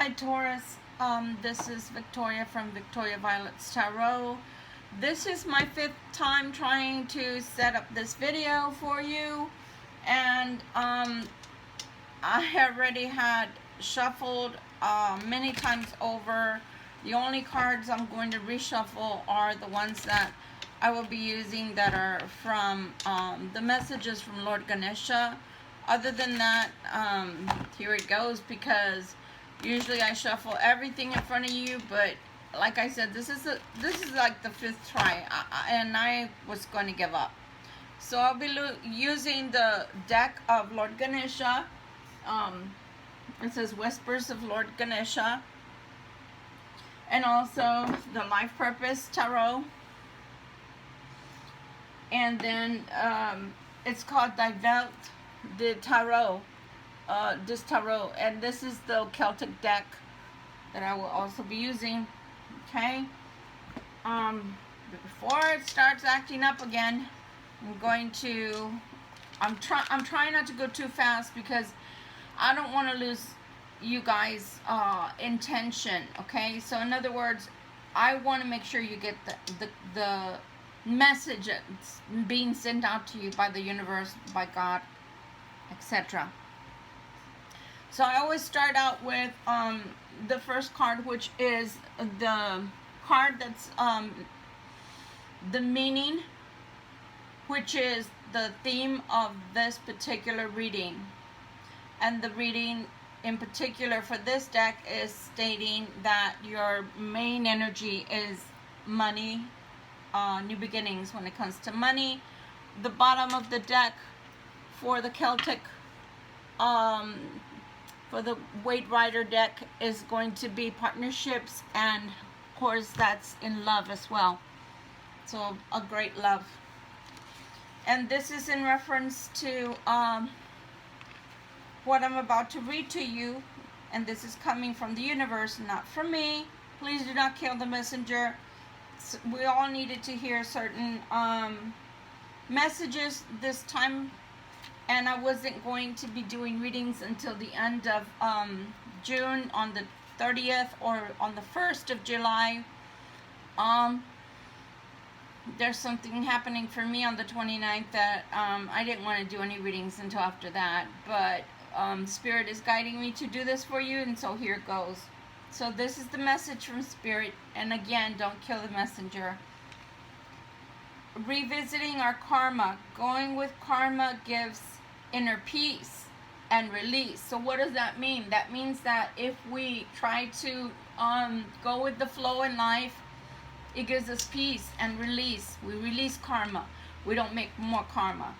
Hi Taurus, this is Victoria from Victoria Violet's Tarot. This is my 5th time trying to set up this video for you, and I already had shuffled many times over. The only cards I'm going to reshuffle are the ones that I will be using that are from the messages from Lord Ganesha. Other than that, here it goes, because usually I shuffle everything in front of you, but like I said, this is like the 5th try, and I was going to give up. So I'll be using the deck of Lord Ganesha. It says Whispers of Lord Ganesha, and also the Life Purpose Tarot, and then it's called Divelt de Tarot. This tarot, and this is the Celtic deck that I will also be using. Okay, before it starts acting up again, I'm trying not to go too fast, because I don't want to lose you guys intention. Okay, so in other words, I want to make sure you get the message that's being sent out to you by the universe, by God, etc. So I always start out with the first card, which is the card that's the meaning, which is the theme of this particular reading. And the reading in particular for this deck is stating that your main energy is money, new beginnings when it comes to money. The bottom of the deck for the Celtic, for the Weight Rider deck, is going to be partnerships, and of course that's in love as well. So a great love. And this is in reference to what I'm about to read to you, and this is coming from the universe, not from me. Please do not kill the messenger. We all needed to hear certain messages this time, and I wasn't going to be doing readings until the end of June, on the 30th or on the 1st of July. There's something happening for me on the 29th that I didn't want to do any readings until after that, but Spirit is guiding me to do this for you, and so here it goes. So this is the message from Spirit, and again, don't kill the messenger. Revisiting our karma. Going with karma gives inner peace and release. So what does that mean? That means that if we try to go with the flow in life, it gives us peace and release. We release karma. We don't make more karma.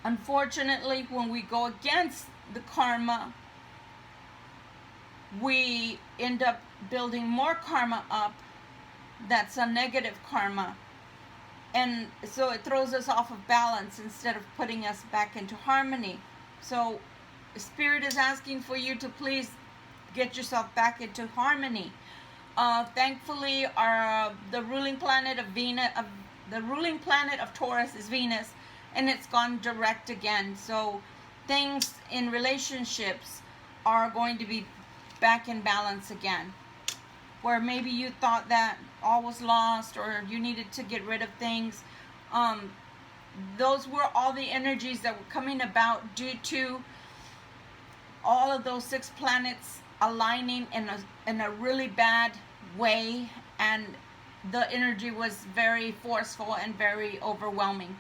Unfortunately, when we go against the karma, we end up building more karma up. That's a negative karma. And so it throws us off of balance instead of putting us back into harmony. So Spirit is asking for you to please get yourself back into harmony. Thankfully, the ruling planet of Venus, the ruling planet of Taurus is Venus, and it's gone direct again. So things in relationships are going to be back in balance again. Where maybe you thought that all was lost, or you needed to get rid of things. Those were all the energies that were coming about due to all of those 6 planets aligning in a really bad way, and the energy was very forceful and very overwhelming.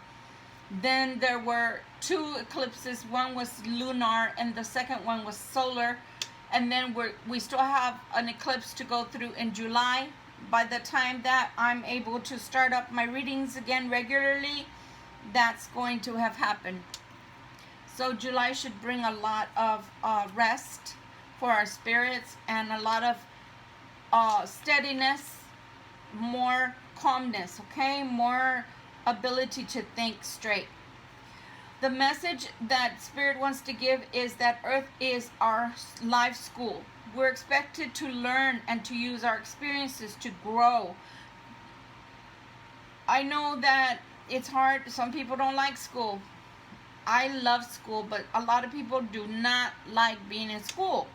Then there were 2 eclipses. One was lunar and the second one was solar. And then we still have an eclipse to go through in July. By the time that I'm able to start up my readings again regularly, that's going to have happened. So July should bring a lot of rest for our spirits, and a lot of steadiness, more calmness, okay? More ability to think straight. The message that Spirit wants to give is that Earth is our life school. We're expected to learn and to use our experiences to grow. I know that it's hard. Some people don't like school. I love school, but a lot of people do not like being in school.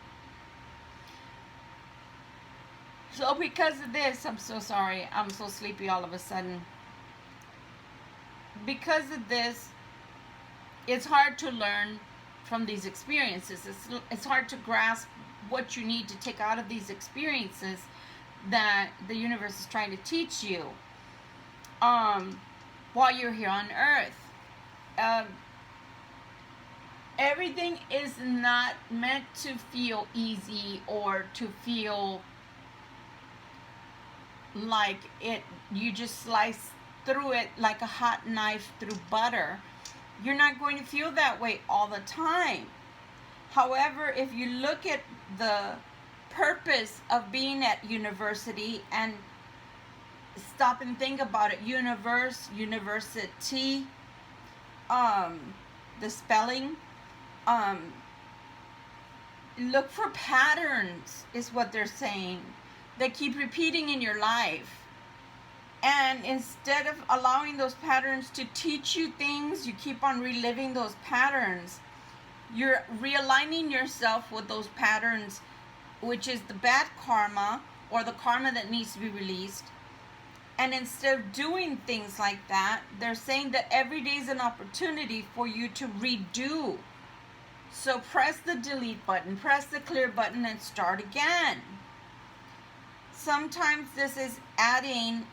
So because of this, I'm so sorry. I'm so sleepy all of a sudden. Because of this, it's hard to learn from these experiences. It's hard to grasp what you need to take out of these experiences that the universe is trying to teach you while you're here on earth. Everything is not meant to feel easy or to feel like you just slice through it like a hot knife through butter. You're not going to feel that way all the time. However, if you look at the purpose of being at university and stop and think about it, university, the spelling, look for patterns is what they're saying. They keep repeating in your life. And instead of allowing those patterns to teach you things, you keep on reliving those patterns. You're realigning yourself with those patterns, which is the bad karma or the karma that needs to be released. And instead of doing things like that, they're saying that every day is an opportunity for you to redo. So press the delete button, press the clear button, and start again. Sometimes this is adding,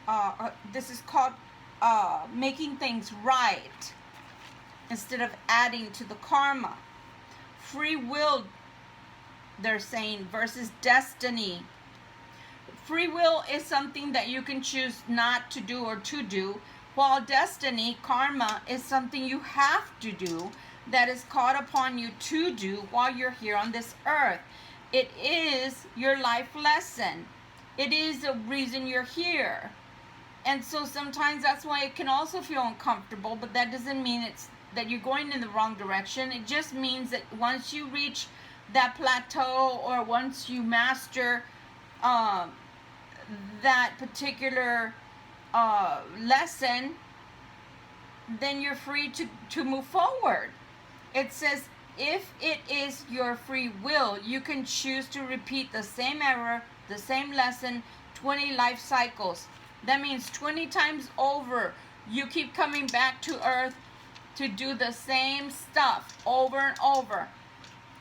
this is called making things right instead of adding to the karma. Free will, they're saying, versus destiny. Free will is something that you can choose not to do or to do, while destiny, karma, is something you have to do that is called upon you to do while you're here on this earth. It is your life lesson. It is the reason you're here. And so sometimes that's why it can also feel uncomfortable, but that doesn't mean it's that you're going in the wrong direction. It just means that once you reach that plateau or once you master that particular lesson, then you're free to move forward. It says, if it is your free will, you can choose to repeat the same error, the same lesson, 20 life cycles. That means 20 times over, you keep coming back to earth to do the same stuff over and over.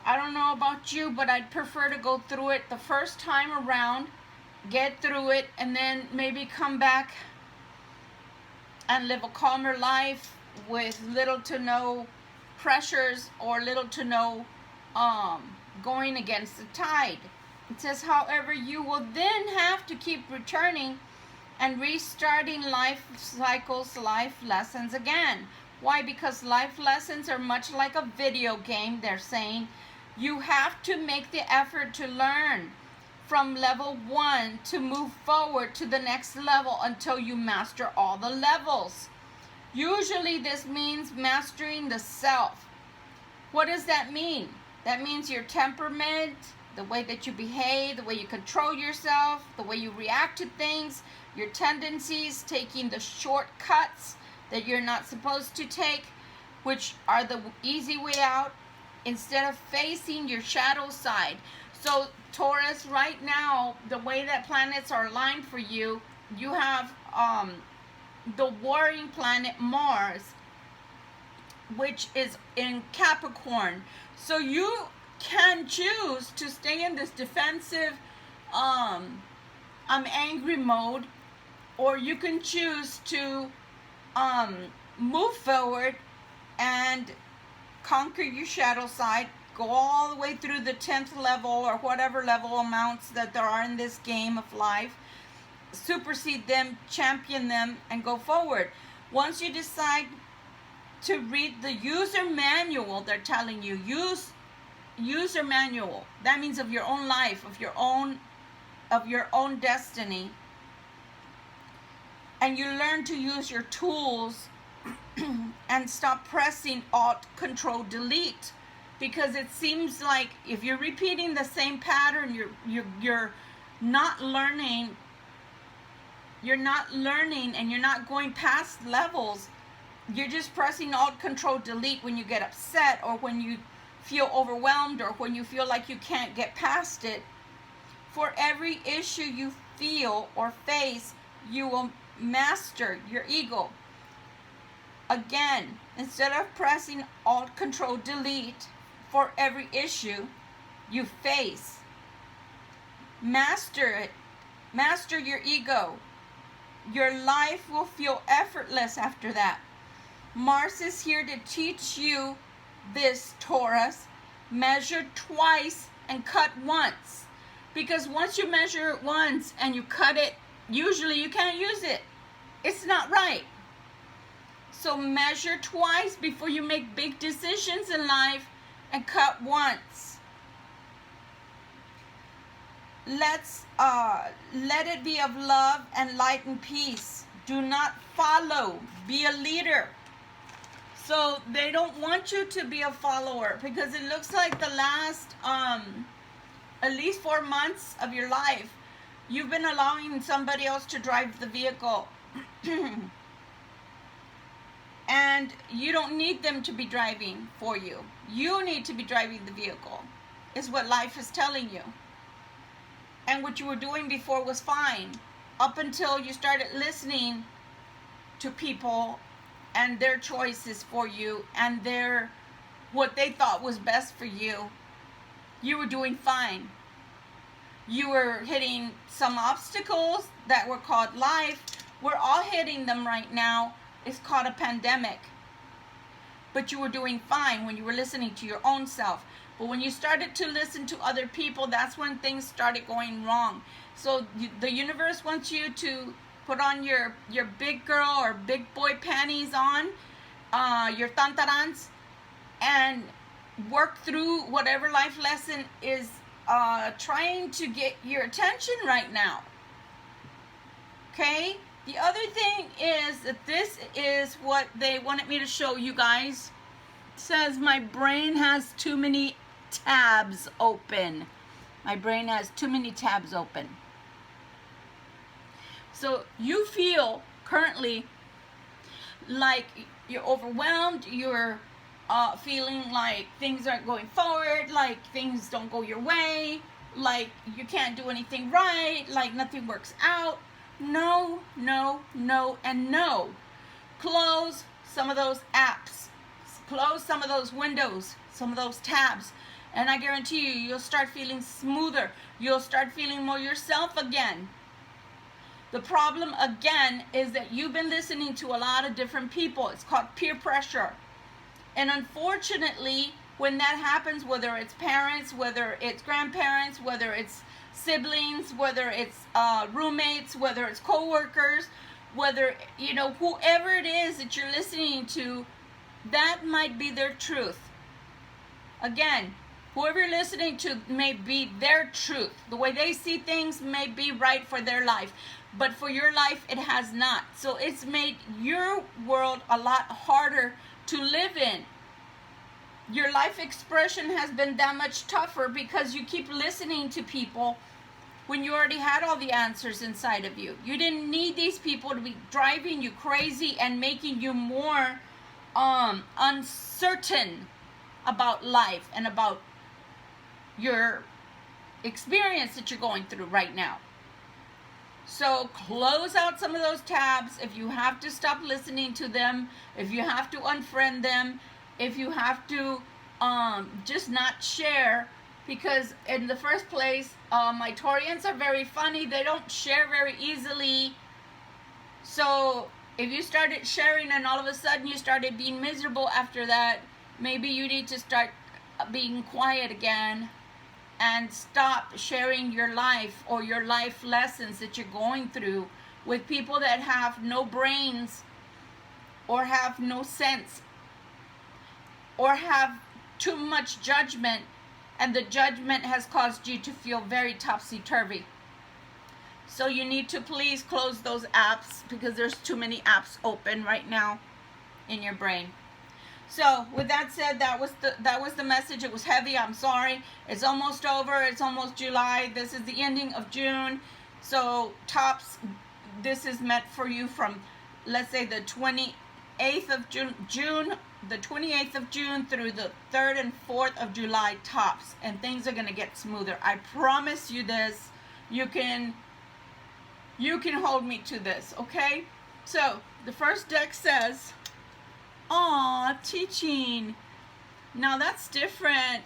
I don't know about you, but I'd prefer to go through it the first time around, get through it, and then maybe come back and live a calmer life with little to no pressures or little to no going against the tide. It says, however, you will then have to keep returning and restarting life cycles, life lessons again. Why? Because life lessons are much like a video game, they're saying. You have to make the effort to learn from level 1 to move forward to the next level until you master all the levels. Usually this means mastering the self. What does that mean? That means your temperament, the way that you behave, the way you control yourself, the way you react to things, your tendencies, taking the shortcuts that you're not supposed to take, which are the easy way out, instead of facing your shadow side. So Taurus, right now, the way that planets are aligned for you, you have the warring planet Mars, which is in Capricorn. So you can choose to stay in this defensive, I'm angry mode, or you can choose to move forward and conquer your shadow side, go all the way through the 10th level or whatever level amounts that there are in this game of life, supersede them, champion them, and go forward. Once you decide to read the user manual, they're telling you, use user manual. That means of your own life, of your own destiny. And you learn to use your tools and stop pressing Alt, Control, Delete, because it seems like if you're repeating the same pattern, you're not learning. You're not learning, and you're not going past levels. You're just pressing Alt, Control, Delete when you get upset, or when you feel overwhelmed, or when you feel like you can't get past it. For every issue you feel or face, you will master your ego. Again, instead of pressing Alt Control Delete for every issue you face, master it. Master your ego. Your life will feel effortless after that. Mars is here to teach you this, Taurus. Measure twice and cut once. Because once you measure it once and you cut it, usually you can't use it. It's not right. So measure twice before you make big decisions in life, and cut once. Let it be of love and light and peace. Do not follow. Be a leader. So they don't want you to be a follower, because it looks like the last at least 4 months of your life, you've been allowing somebody else to drive the vehicle. And you don't need them to be driving for you. You need to be driving the vehicle, is what life is telling you. And what you were doing before was fine, up until you started listening to people and their choices for you and what they thought was best for you. You were doing fine. You were hitting some obstacles that were called life. We're all hitting them right now. It's called a pandemic. But you were doing fine when you were listening to your own self. But when you started to listen to other people, that's when things started going wrong. So the universe wants you to put on your big girl or big boy panties on, your tantarans, and work through whatever life lesson is trying to get your attention right now. Okay? The other thing is that this is what they wanted me to show you guys. It says my brain has too many tabs open. My brain has too many tabs open. So you feel currently like you're overwhelmed, you're feeling like things aren't going forward, like things don't go your way, like you can't do anything right, like nothing works out. No, no, no, and no. Close some of those apps. Close some of those windows, some of those tabs. And I guarantee you, you'll start feeling smoother. You'll start feeling more yourself again. The problem, again, is that you've been listening to a lot of different people. It's called peer pressure. And unfortunately, when that happens, whether it's parents, whether it's grandparents, whether it's siblings, whether it's roommates, whether it's co-workers, whether, whoever it is that you're listening to, that might be their truth. Again, whoever you're listening to may be their truth. The way they see things may be right for their life, but for your life, it has not. So it's made your world a lot harder to live in. Your life expression has been that much tougher because you keep listening to people when you already had all the answers inside of you. You didn't need these people to be driving you crazy and making you more uncertain about life and about your experience that you're going through right now. So close out some of those tabs. If you have to stop listening to them, if you have to unfriend them, if you have to just not share, because in the first place, my Taurians are very funny. They don't share very easily. So if you started sharing and all of a sudden you started being miserable after that, maybe you need to start being quiet again and stop sharing your life or your life lessons that you're going through with people that have no brains or have no sense or have too much judgment, and the judgment has caused you to feel very topsy-turvy. So you need to please close those apps, because there's too many apps open right now in your brain. So with that said, that was the message. It was heavy. I'm sorry. It's almost over. It's almost July. This is the ending of June. So tops, this is meant for you from, let's say, the 28th of June, the 28th of June through the 3rd and 4th of July tops, and things are going to get smoother. I promise you this. You can You can hold me to this, okay? So, the first deck says, aw, teaching. Now that's different.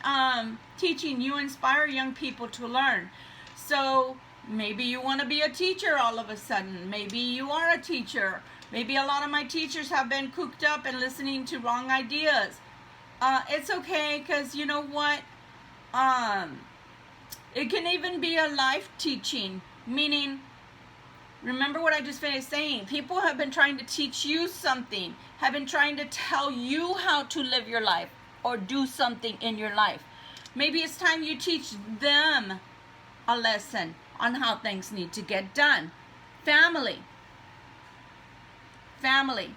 Teaching, you inspire young people to learn. So maybe you want to be a teacher all of a sudden. Maybe you are a teacher. Maybe a lot of my teachers have been cooped up and listening to wrong ideas. It's okay, because you know what? It can even be a life teaching, meaning, remember what I just finished saying. People have been trying to teach you something, have been trying to tell you how to live your life or do something in your life. Maybe it's time you teach them a lesson on how things need to get done. Family. Family.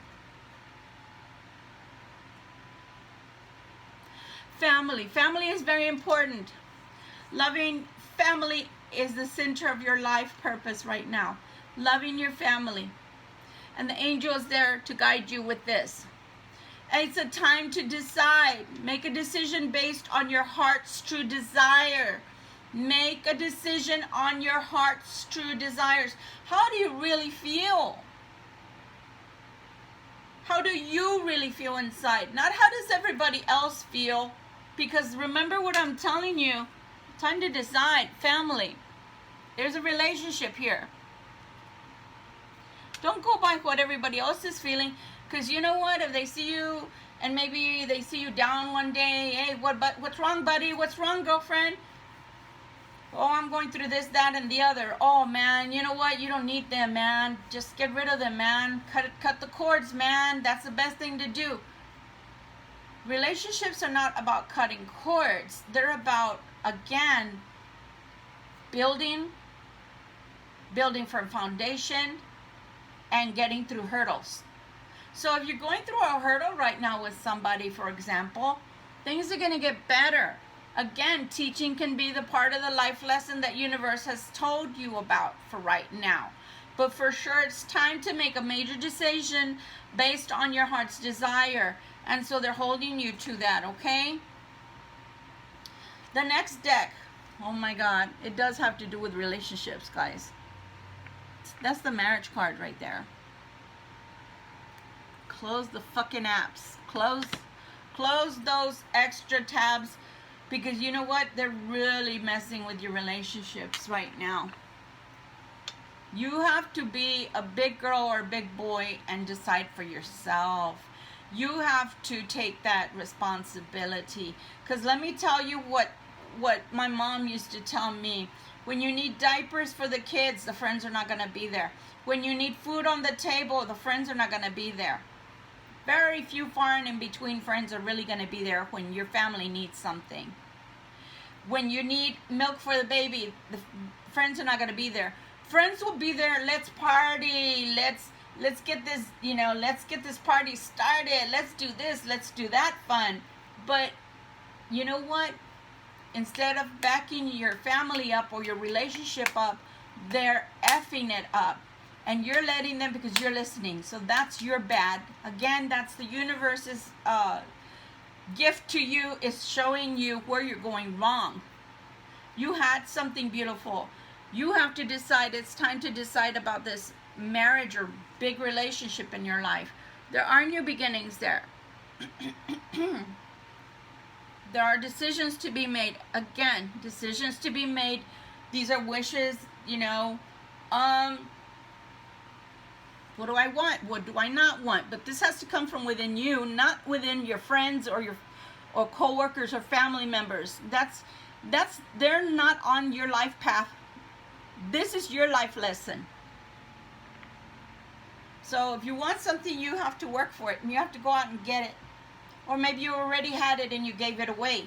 Family. Family is very important. Loving family is the center of your life purpose right now. Loving your family. And the angel is there to guide you with this. It's a time to decide. Make a decision based on your heart's true desire. Make a decision on your heart's true desires. How do you really feel? How do you really feel inside? Not how does everybody else feel. Because remember what I'm telling you. Time to decide. Family. There's a relationship here. Don't go by what everybody else is feeling. Because you know what? If they see you and maybe they see you down one day. Hey, what's wrong, buddy? What's wrong, girlfriend? Oh, I'm going through this, that, and the other. Oh, man, you know what? You don't need them, man. Just get rid of them, man. Cut the cords, man. That's the best thing to do. Relationships are not about cutting cords. They're about, again, building for a foundation, and getting through hurdles. So if you're going through a hurdle right now with somebody, for example, things are going to get better. Again, teaching can be the part of the life lesson that universe has told you about for right now. But for sure, it's time to make a major decision based on your heart's desire. And so they're holding you to that, okay? The next deck, oh my God, it does have to do with relationships, guys. That's the marriage card right there. Close the fucking apps. Close those extra tabs, because you know what? They're really messing with your relationships right now. You have to be a big girl or a big boy and decide for yourself. You have to take that responsibility. Because let me tell you what my mom used to tell me. When you need diapers for the kids, the friends are not going to be there. When you need food on the table, the friends are not going to be there. Very few far and in between friends are really going to be there when your family needs something. When you need milk for the baby, the friends are not going to be there. Friends will be there. Let's party. Let's get this, let's get this party started. Let's do this. Let's do that fun. But you know what? Instead of backing your family up or your relationship up, they're effing it up. And you're letting them because you're listening. So that's your bad. Again, that's the universe's gift to you, is showing you where you're going wrong. You had something beautiful. You have to decide. It's time to decide about this marriage or big relationship in your life. There are new beginnings there. There are decisions to be made. Again, decisions to be made. These are wishes, what do I want? What do I not want? But this has to come from within you, not within your friends or co-workers or family members. They're not on your life path. This is your life lesson. So if you want something, you have to work for it, and you have to go out and get it. Or maybe you already had it and you gave it away.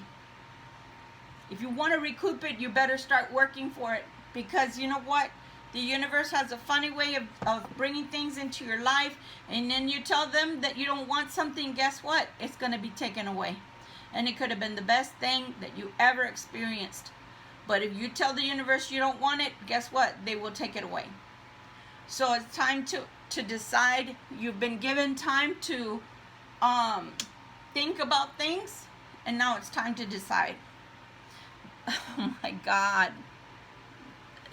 If you want to recoup it, you better start working for it. Because you know what? The universe has a funny way of bringing things into your life. And then you tell them that you don't want something. Guess what? It's going to be taken away. And it could have been the best thing that you ever experienced. But if you tell the universe you don't want it, guess what? They will take it away. So it's time to decide. You've been given time to think about things, and now it's time to decide. Oh my God.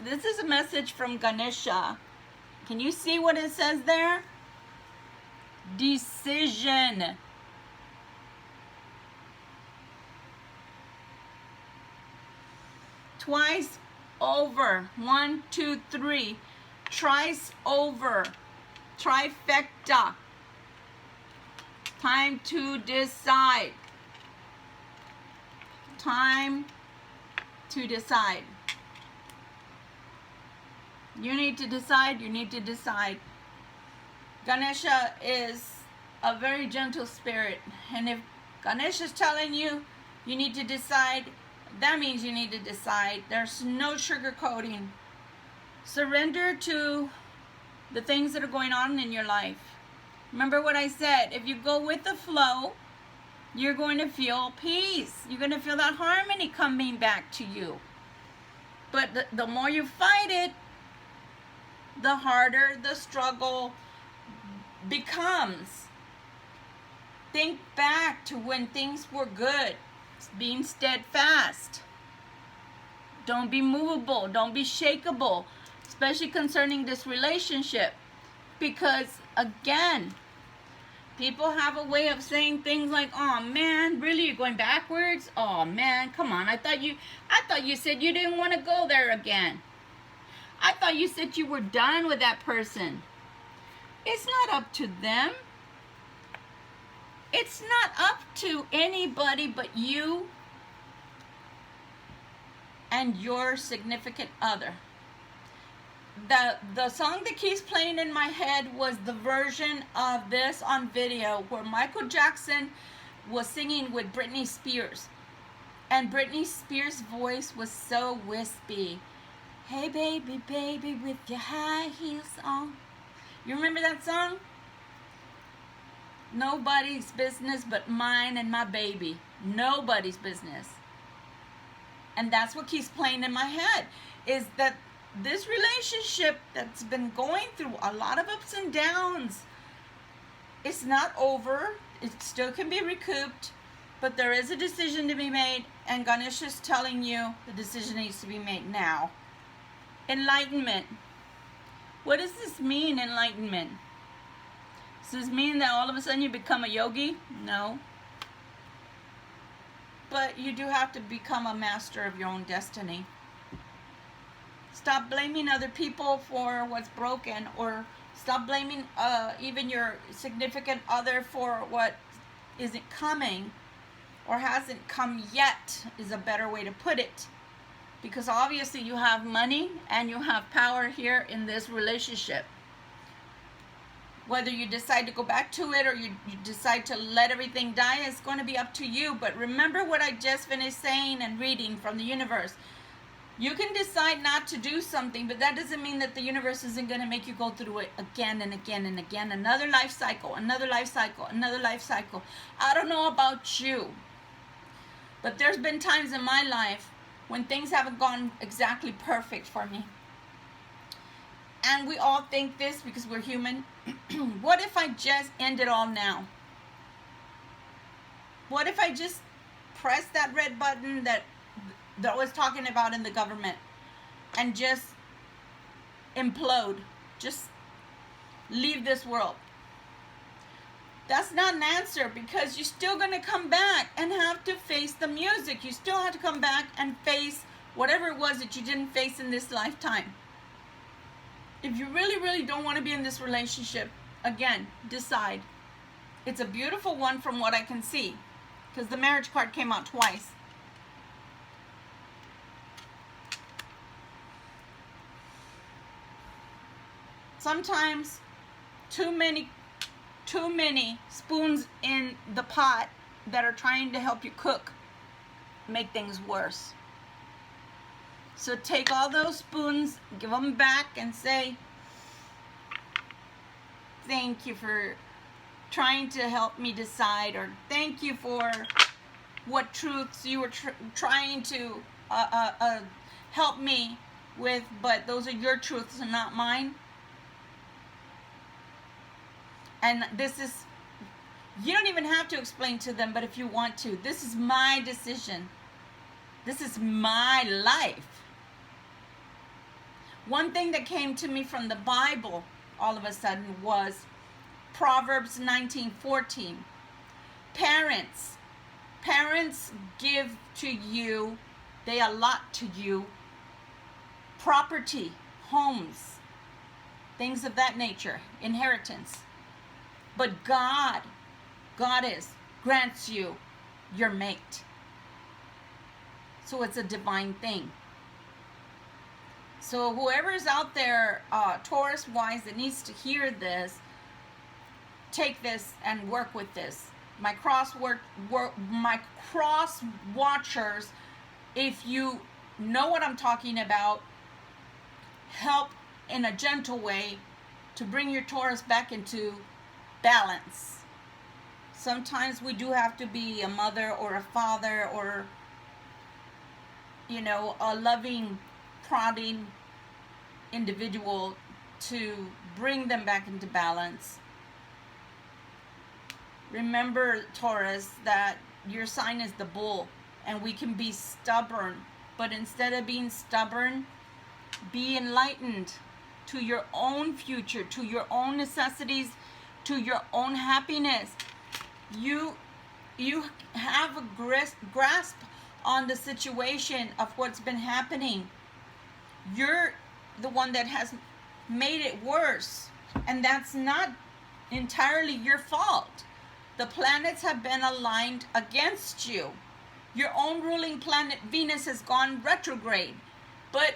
This is a message from Ganesha. Can you see what it says there? Decision. Twice over. 1, 2, 3. Thrice over. Trifecta. Time to decide. Time to decide. You need to decide. You need to decide. Ganesha is a very gentle spirit. And if Ganesha is telling you you need to decide, that means you need to decide. There's no sugarcoating. Surrender to the things that are going on in your life. Remember what I said. If you go with the flow, you're going to feel peace. You're going to feel that harmony coming back to you. But the more you fight it, the harder the struggle becomes. Think back to when things were good. Being steadfast. Don't be movable. Don't be shakeable. Especially concerning this relationship. Because, again, people have a way of saying things like, "Oh man, really, you're going backwards? Oh man, come on. I thought you said you didn't want to go there again. I thought you said you were done with that person." It's not up to them. It's not up to anybody but you and your significant other. The song that keeps playing in my head was the version of this on video where Michael Jackson was singing with Britney Spears. And Britney Spears' voice was so wispy. "Hey baby, baby, with your high heels on." You remember that song? Nobody's business but mine and my baby. Nobody's business. And that's what keeps playing in my head, is that this relationship that's been going through a lot of ups and downs, it's not over. It still can be recouped, but there is a decision to be made, and Ganesh is telling you the decision needs to be made now. Enlightenment. What does this mean, enlightenment? Does this mean that all of a sudden you become a yogi? No. But you do have to become a master of your own destiny. Stop blaming other people for what's broken, or stop blaming even your significant other for what isn't coming or hasn't come yet, is a better way to put it. Because obviously you have money and you have power here in this relationship. Whether you decide to go back to it or you decide to let everything die, is going to be up to you. But remember what I just finished saying and reading from the universe. You can decide not to do something, but that doesn't mean that the universe isn't going to make you go through it again and again and again. Another life cycle, another life cycle, another life cycle. I don't know about you, but there's been times in my life when things haven't gone exactly perfect for me. And we all think this because we're human. What if I just end it all now? What if I just press that red button that was talking about in the government and just implode? Just leave this world. That's not an answer, because you're still going to come back and have to face the music. You still have to come back and face whatever it was that you didn't face in this lifetime. If you really, really don't want to be in this relationship, again, decide. It's a beautiful one from what I can see, because the marriage card came out twice. Sometimes too many spoons in the pot that are trying to help you cook make things worse. So take all those spoons, give them back, and say, "Thank you for trying to help me decide," or "Thank you for what truths you were trying to help me with, but those are your truths and not mine." And this is, you don't even have to explain to them, but if you want to, this is my decision. This is my life. One thing that came to me from the Bible all of a sudden was Proverbs 19:14. Parents give to you, they allot to you property, homes, things of that nature, inheritance. But God grants you your mate. So it's a divine thing. So whoever's out there, Taurus wise, that needs to hear this, take this and work with this. My cross watchers, if you know what I'm talking about, help in a gentle way to bring your Taurus back into balance. Sometimes we do have to be a mother or a father or, a loving, prodding individual to bring them back into balance. Remember, Taurus, that your sign is the bull, and we can be stubborn, but instead of being stubborn, be enlightened to your own future, to your own necessities, to your own happiness. You have a grasp on the situation of what's been happening. You're the one that has made it worse, and that's not entirely your fault. The planets have been aligned against you. Your own ruling planet Venus has gone retrograde, but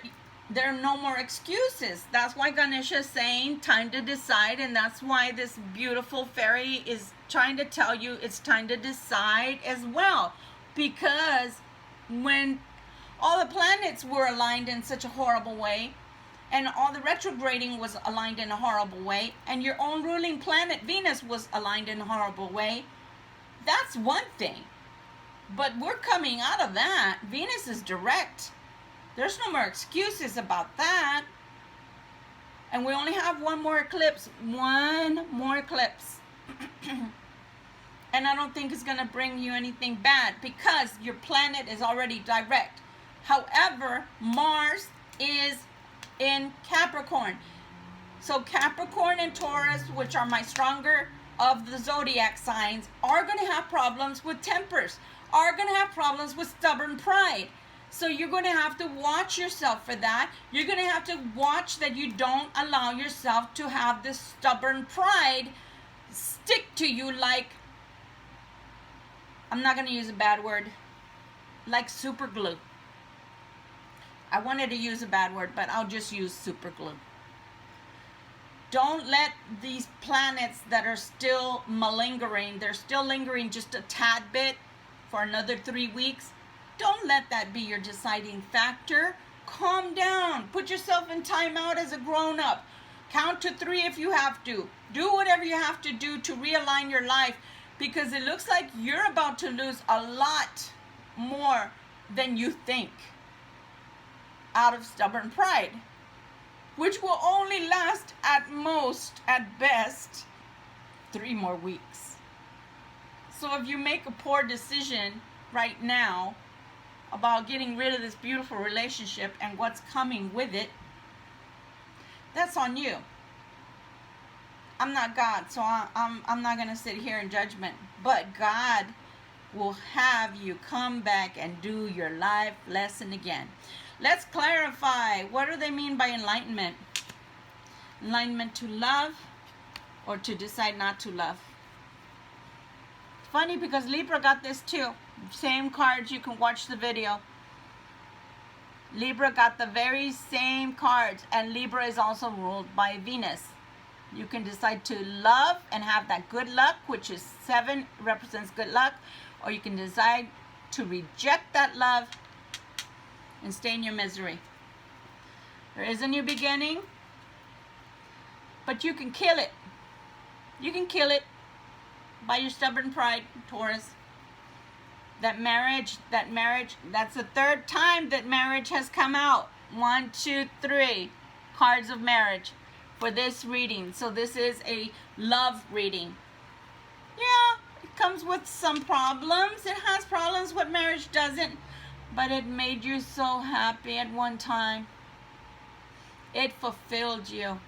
there are no more excuses. That's why Ganesha is saying time to decide, and that's why this beautiful fairy is trying to tell you it's time to decide as well. Because when all the planets were aligned in such a horrible way, and all the retrograding was aligned in a horrible way, and your own ruling planet Venus was aligned in a horrible way, that's one thing. But we're coming out of that. Venus is direct. There's no more excuses about that. And we only have one more eclipse. One more eclipse. And I don't think it's going to bring you anything bad because your planet is already direct. However, Mars is in Capricorn. So Capricorn and Taurus, which are my stronger of the zodiac signs, are going to have problems with tempers, are going to have problems with stubborn pride. So you're going to have to watch yourself for that. You're going to have to watch that you don't allow yourself to have this stubborn pride stick to you like, I'm not going to use a bad word, like super glue. I wanted to use a bad word, but I'll just use super glue. Don't let these planets that are still malingering, they're still lingering just a tad bit for another 3 weeks. Don't let that be your deciding factor. Calm down. Put yourself in timeout as a grown-up. Count to 3 if you have to. Do whatever you have to do to realign your life, because it looks like you're about to lose a lot more than you think out of stubborn pride, which will only last at most, at best, 3 more weeks. So if you make a poor decision right now about getting rid of this beautiful relationship and what's coming with it, that's on you. I'm not God, so I'm not going to sit here in judgment. But God will have you come back and do your life lesson again. Let's clarify. What do they mean by enlightenment? Enlightenment to love or to decide not to love? Funny because Libra got this too. Same cards, you can watch the video. Libra got the very same cards, and Libra is also ruled by Venus. You can decide to love and have that good luck, which is 7, represents good luck, or you can decide to reject that love and stay in your misery. There is a new beginning, but you can kill it. You can kill it by your stubborn pride, Taurus. That marriage, that's the 3rd time that marriage has come out. 1, 2, 3 cards of marriage for this reading. So this is a love reading. Yeah, it comes with some problems. It has problems what marriage doesn't, but it made you so happy at one time. It fulfilled you.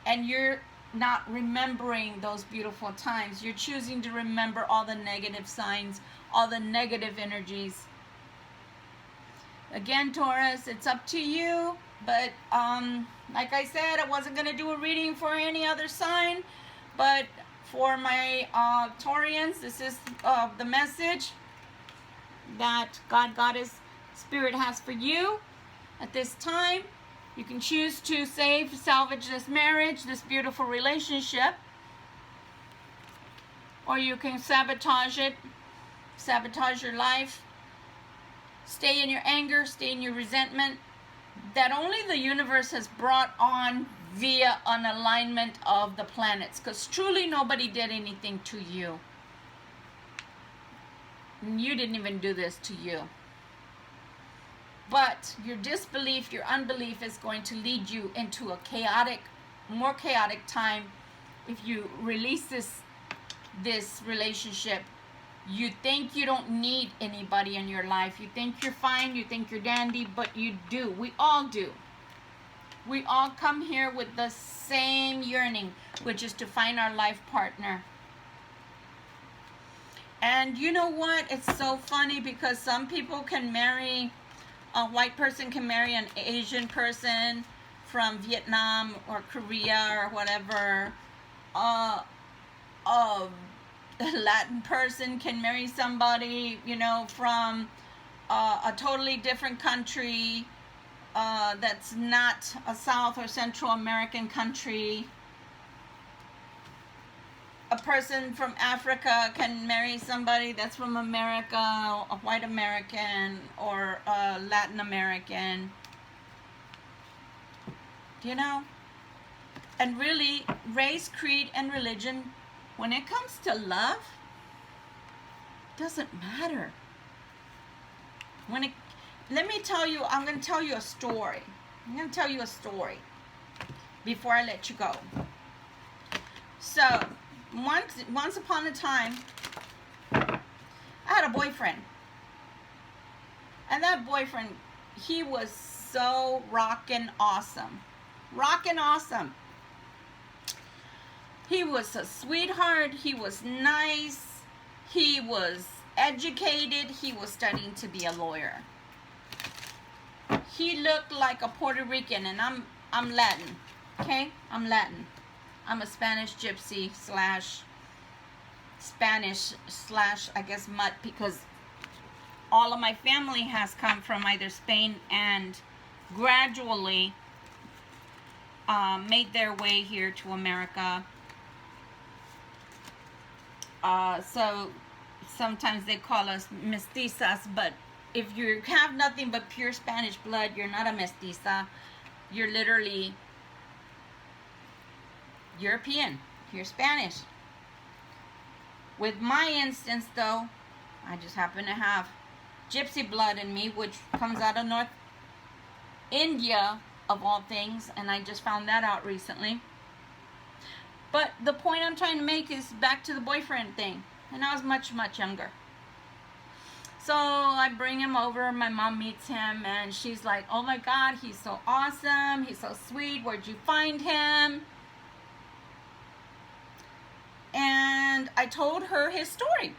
and you're not remembering those beautiful times. You're choosing to remember all the negative signs, all the negative energies. Again, Taurus, it's up to you, but like I said, I wasn't going to do a reading for any other sign, but for my Taurians, this is the message that God, Goddess, Spirit has for you at this time. You can choose to salvage this marriage, this beautiful relationship, or you can sabotage it, sabotage your life, stay in your anger, stay in your resentment that only the universe has brought on via an alignment of the planets, because truly nobody did anything to you. You didn't even do this to you. But your disbelief, your unbelief is going to lead you into a chaotic, more chaotic time. If you release this relationship, you think you don't need anybody in your life. You think you're fine, you think you're dandy, but you do. We all do. We all come here with the same yearning, which is to find our life partner. And you know what? It's so funny because some people can marry, a white person can marry an Asian person from Vietnam or Korea or whatever. A Latin person can marry somebody, you know, from a totally different country that's not a South or Central American country. A person from Africa can marry somebody that's from America, a white American or a Latin American. You know? And really, race, creed, and religion, when it comes to love, doesn't matter. Let me tell you, I'm going to tell you a story. I'm going to tell you a story before I let you go. So, once upon a time, I had a boyfriend. And that boyfriend, he was so rockin' awesome. Rockin' awesome. He was a sweetheart. He was nice. He was educated. He was studying to be a lawyer. He looked like a Puerto Rican, and I'm Latin. Okay? I'm Latin. I'm a Spanish gypsy / I guess mutt, because all of my family has come from either Spain and gradually made their way here to America. So sometimes they call us mestizas, but if you have nothing but pure Spanish blood, you're not a mestiza. You're literally European. You're Spanish. With my instance, though, I just happen to have gypsy blood in me, which comes out of North India, of all things, and I just found that out recently. But the point I'm trying to make is back to the boyfriend thing. And I was much, much younger. So I bring him over. My mom meets him. And she's like, oh my God, he's so awesome. He's so sweet. Where'd you find him? And I told her his story.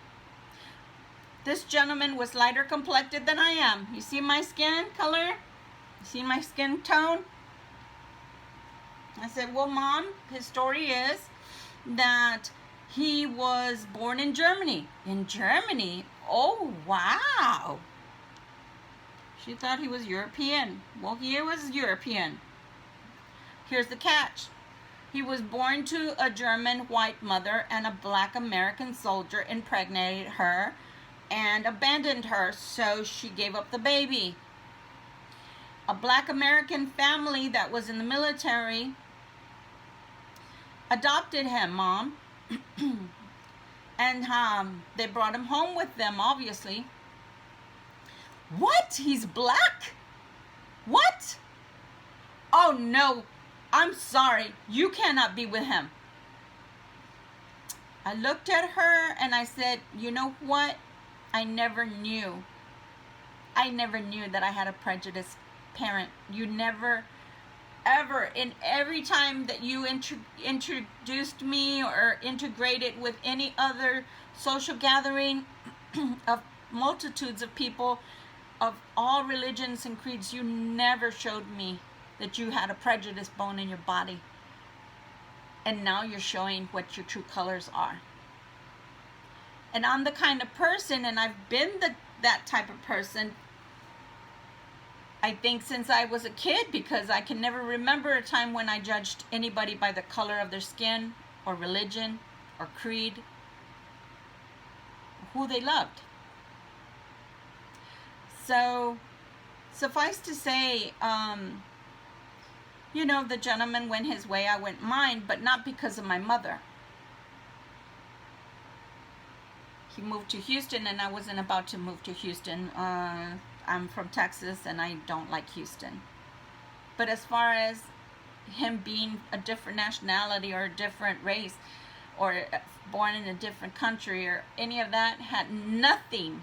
This gentleman was lighter complected than I am. You see my skin color? You see my skin tone? I said, well, Mom, his story is that he was born in Germany. In Germany? Oh, wow. She thought he was European. Well, he was European. Here's the catch. He was born to a German white mother, and a black American soldier impregnated her and abandoned her, so she gave up the baby. A black American family that was in the military adopted him, Mom. And they brought him home with them, obviously. What? He's black? What? Oh, no. I'm sorry. You cannot be with him. I looked at her and I said, you know what? I never knew that I had a prejudiced parent. You never ever, in every time that you introduced me or integrated with any other social gathering of multitudes of people of all religions and creeds, you never showed me that you had a prejudice bone in your body. And now you're showing what your true colors are. And I'm the kind of person, and I've been that type of person, I think, since I was a kid, because I can never remember a time when I judged anybody by the color of their skin or religion or creed, who they loved. So, suffice to say, you know, the gentleman went his way, I went mine, but not because of my mother. He moved to Houston, and I wasn't about to move to Houston. I'm from Texas, and I don't like Houston. But as far as him being a different nationality or a different race, or born in a different country, or any of that, had nothing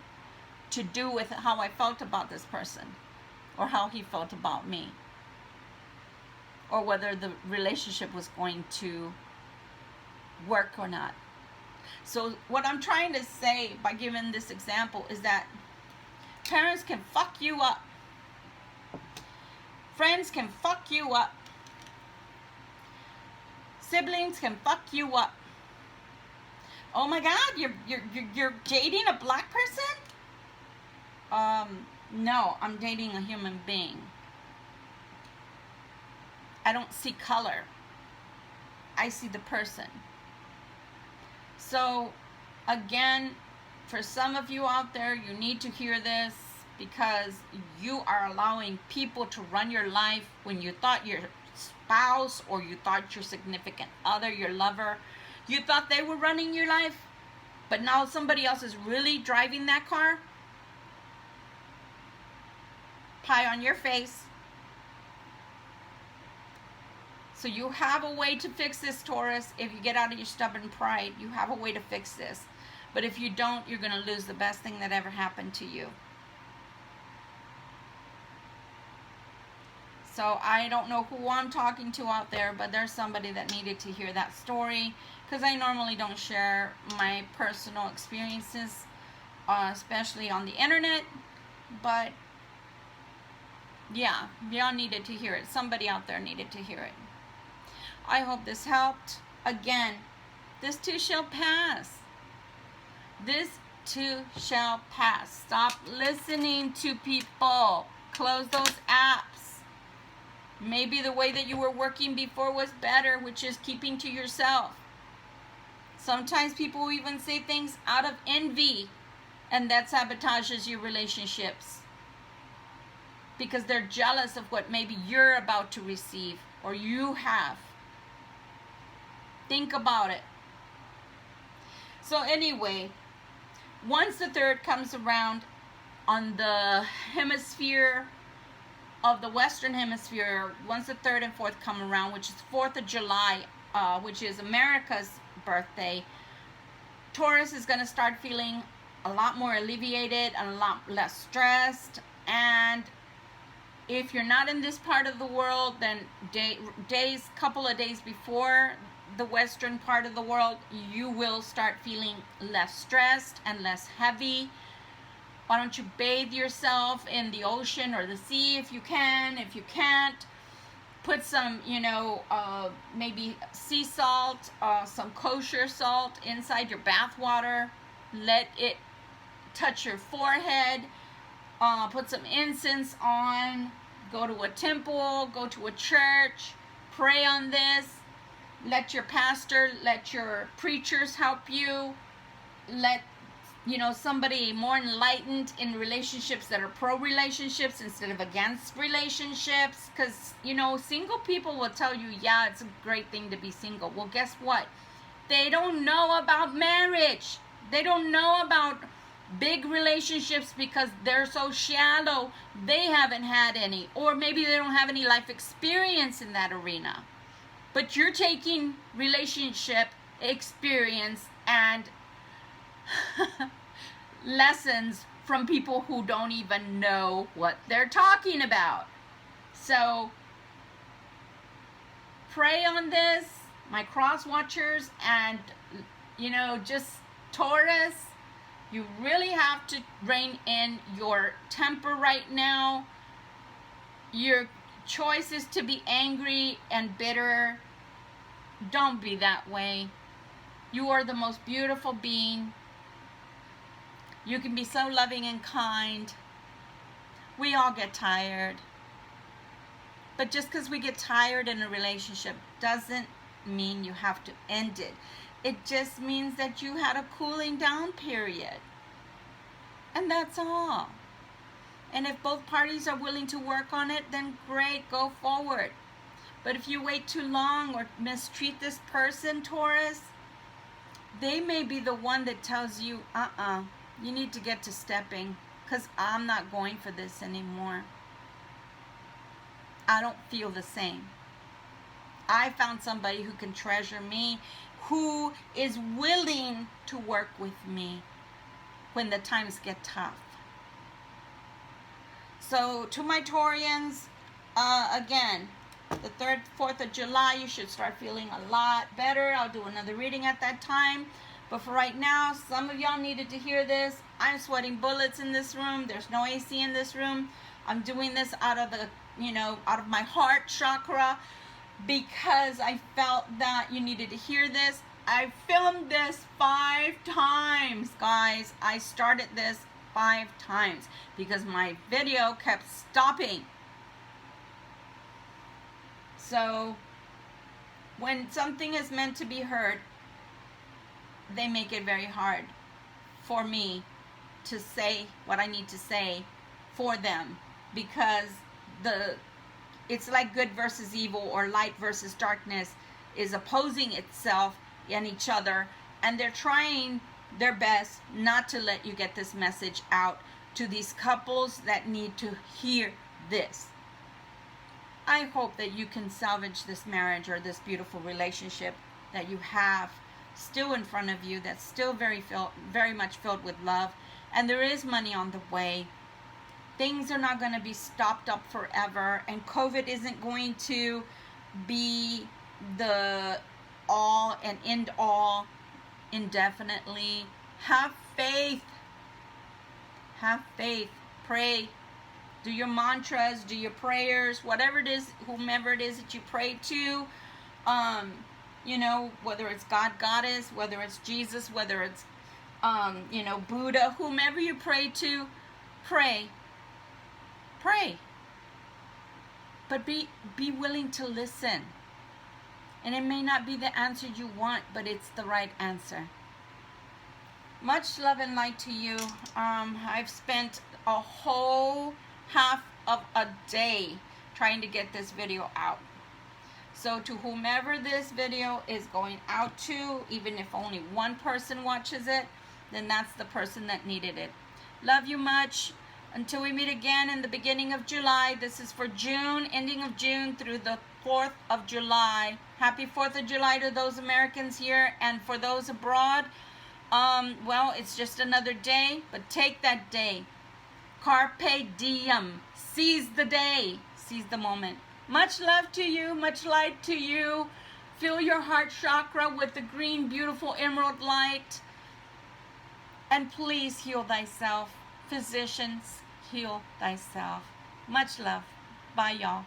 to do with how I felt about this person, or how he felt about me, or whether the relationship was going to work or not. So what I'm trying to say by giving this example is that parents can fuck you up. Friends can fuck you up. Siblings can fuck you up. Oh my God, you're dating a black person? No, I'm dating a human being. I don't see color. I see the person. So, again, for some of you out there, you need to hear this, because you are allowing people to run your life when you thought your spouse, or you thought your significant other, your lover, you thought they were running your life, but now somebody else is really driving that car. Pie on your face. So you have a way to fix this, Taurus. If you get out of your stubborn pride, you have a way to fix this. But if you don't, you're going to lose the best thing that ever happened to you. So I don't know who I'm talking to out there, but there's somebody that needed to hear that story, because I normally don't share my personal experiences, especially on the internet. But yeah, y'all needed to hear it. Somebody out there needed to hear it. I hope this helped. Again, this too shall pass. This too shall pass. Stop listening to people. Close those apps. Maybe the way that you were working before was better, which is keeping to yourself. Sometimes people even say things out of envy, and that sabotages your relationships, because they're jealous of what maybe you're about to receive or you have. Think about it. So anyway, once the 3rd comes around on the hemisphere of the Western Hemisphere, once the 3rd and 4th come around, which is 4th of July, which is America's birthday, Taurus is going to start feeling a lot more alleviated and a lot less stressed. And if you're not in this part of the world, then couple of days before the western part of the world, you will start feeling less stressed and less heavy. Why don't you bathe yourself in the ocean or the sea if you can? If you can't, put some, maybe sea salt, some kosher salt inside your bath water. Let it touch your forehead. Put some incense on. Go to a temple. Go to a church. Pray on this. Let your pastor, let your preachers help you. Let, somebody more enlightened in relationships that are pro-relationships instead of against relationships. Because, single people will tell you, yeah, it's a great thing to be single. Well, guess what? They don't know about marriage. They don't know about big relationships because they're so shallow. They haven't had any. Or maybe they don't have any life experience in that arena. But you're taking relationship experience and lessons from people who don't even know what they're talking about. So pray on this, my cross watchers, and just Taurus. You really have to rein in your temper right now. Your choice is to be angry and bitter. Don't be that way. You are the most beautiful being. You can be so loving and kind. We all get tired. But just because we get tired in a relationship doesn't mean you have to end it. It just means that you had a cooling down period. And that's all. And if both parties are willing to work on it, then great, go forward. But if you wait too long or mistreat this person, Taurus, they may be the one that tells you, you need to get to stepping, because I'm not going for this anymore. I don't feel the same. I found somebody who can treasure me, who is willing to work with me when the times get tough. So to my Taurians, again, the 3rd, 4th of July, you should start feeling a lot better. I'll do another reading at that time. But for right now, some of y'all needed to hear this. I'm sweating bullets in this room. There's no AC in this room. I'm doing this out of the, out of my heart chakra, because I felt that you needed to hear this. I filmed this 5 times, guys. I started this 5 times because my video kept stopping. So when something is meant to be heard, they make it very hard for me to say what I need to say for them, because it's like good versus evil, or light versus darkness is opposing itself and each other, and they're trying their best not to let you get this message out to these couples that need to hear this. I hope that you can salvage this marriage or this beautiful relationship that you have still in front of you, that's still very much filled with love, and there is money on the way. Things are not going to be stopped up forever, and COVID isn't going to be the all and end all indefinitely. Have faith. Have faith. Pray. Do your mantras, do your prayers, whatever it is, whomever it is that you pray to, whether it's God, Goddess, whether it's Jesus, whether it's, Buddha, whomever you pray to, pray. Pray. But be willing to listen. And it may not be the answer you want, but it's the right answer. Much love and light to you. I've spent a whole half of a day trying to get this video out. So to whomever this video is going out to, even if only one person watches it, then that's the person that needed it. Love you much. Until we meet again in the beginning of July. This is for June, ending of June through the 4th of July. Happy 4th of July to those Americans here, and for those abroad, well, it's just another day, but take that day. Carpe diem. Seize the day. Seize the moment. Much love to you. Much light to you. Fill your heart chakra with the green, beautiful emerald light. And please heal thyself. Physicians, heal thyself. Much love. Bye, y'all.